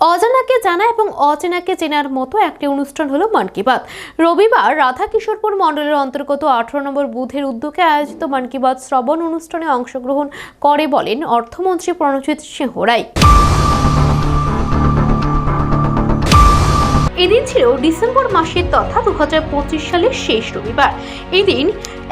অজানাকে জানা এবং অচেনাকে চেনার মতো একটি অনুষ্ঠান হলো মন কি বাত। রবিবার রাধা কিশোরপুর মণ্ডলের অন্তর্গত 18 নম্বর বুথের উদ্যোগে আয়োজিত মন কি বাত শ্রবণ অনুষ্ঠানে অংশগ্রহণ করে বলেন অর্থমন্ত্রী প্রণজিৎ সিংহ রায়। এদিন ছিল ডিসেম্বর মাসের তথা 2025 সালের শেষ রবিবার। এদিন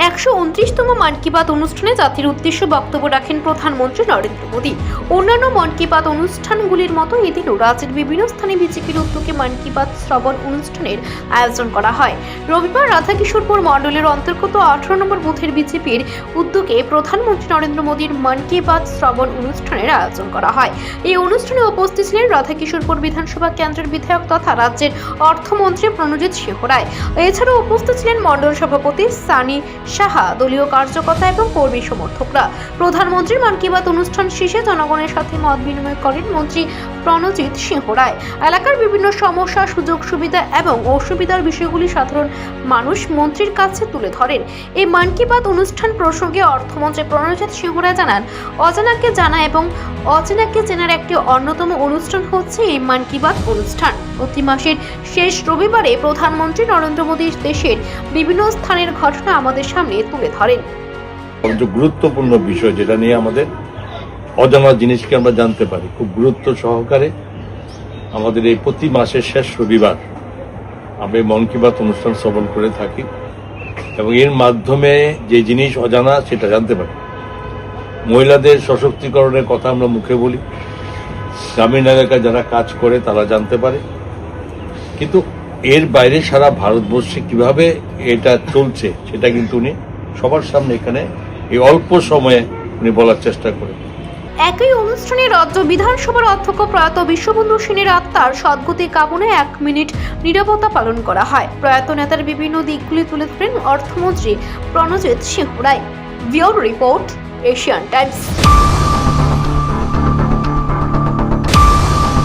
129তম মন কি বাত অনুষ্ঠানে জাতির উদ্দেশ্যে বক্তব্য রাখেন প্রধানমন্ত্রী নরেন্দ্র মোদী। অন্যান্য মন কি বাত অনুষ্ঠানগুলির মতো এদিনও রাজ্যের বিভিন্ন স্থানে বিজেপির উদ্যোগে মন কি বাত শ্রবণ অনুষ্ঠানের আয়োজন করা হয়। রবিবার রাধা কিশোরপুর মণ্ডলের অন্তর্গত 18 নম্বর বুথের বিজেপির উদ্যোগে প্রধানমন্ত্রী নরেন্দ্র মোদীর মন কি বাত শ্রবণ অনুষ্ঠানের আয়োজন করা হয়। এই অনুষ্ঠানে উপস্থিত ছিলেন রাধা কিশোরপুর বিধানসভা কেন্দ্রের বিধায়ক তথা রাজ্যের অর্থমন্ত্রী প্রণজিৎ সিংহ রায়। এছাড়াও উপস্থিত ছিলেন মণ্ডল সভাপতি সানি সাহা, দলীয় কার্যকর্তা এবং কর্মী সমর্থকরা। প্রধানমন্ত্রীর মন কি বাত অনুষ্ঠান শেষে জনগণের সাথে মত বিনিময় করেন মন্ত্রী প্রণজিৎ সিংহ রায়। এলাকার বিভিন্ন সমস্যা, সুযোগ সুবিধা এবং অসুবিধার বিষয়গুলি সাধারণ মানুষ মন্ত্রীর কাছে তুলে ধরেন। এই মন কি বাত অনুষ্ঠান প্রসঙ্গে অর্থমন্ত্রী প্রণজিৎ সিংহ রায় জানান, অজানাকে জানা এবং অচেনাকে চেনার একটি অন্যতম অনুষ্ঠান হচ্ছে এই মন কি বাত অনুষ্ঠান। প্রতি মাসের শেষ রবিবারে প্রধানমন্ত্রী নরেন্দ্র মোদী দেশের বিভিন্ন স্থানের ঘটনা আমাদের সামনে তুলে ধরেন। গুরুত্বপূর্ণ বিষয় যেটা নিয়ে আমাদের অজানা জিনিসকে আমরা জানতে পারি, খুব গুরুত্ব সহকারে আমাদের এই প্রতি মাসের শেষ রবিবার আমরা মন কি বাত অনুষ্ঠান শ্রবণ করে থাকি এবং এর মাধ্যমে যে জিনিস অজানা সেটা জানতে পারি। মহিলাদের সশক্তিকরণের কথা আমরা মুখে বলি, গ্রামীণ এলাকায় যারা কাজ করে তারা জানতে পারে, কিন্তু এর বাইরে সারা ভারতবর্ষে কিভাবে এটা চলছে সেটা কিন্তু উনি সবার সামনে এখানে এই অল্প সময়ে উনি বলার চেষ্টা করেন। একই অনুষ্ঠানে রাজ্য বিধানসভার অধ্যক্ষ প্রয়াত বিশ্ববন্ধু সেনের আত্মার সদ্গতি কামনায় 1 মিনিট নীরবতা পালন করা হয়। প্রয়াত নেতার বিভিন্ন দিকগুলি তুলে ধরেন অর্থমন্ত্রী Pranjit Singha Roy. Bureau report, Asian Times.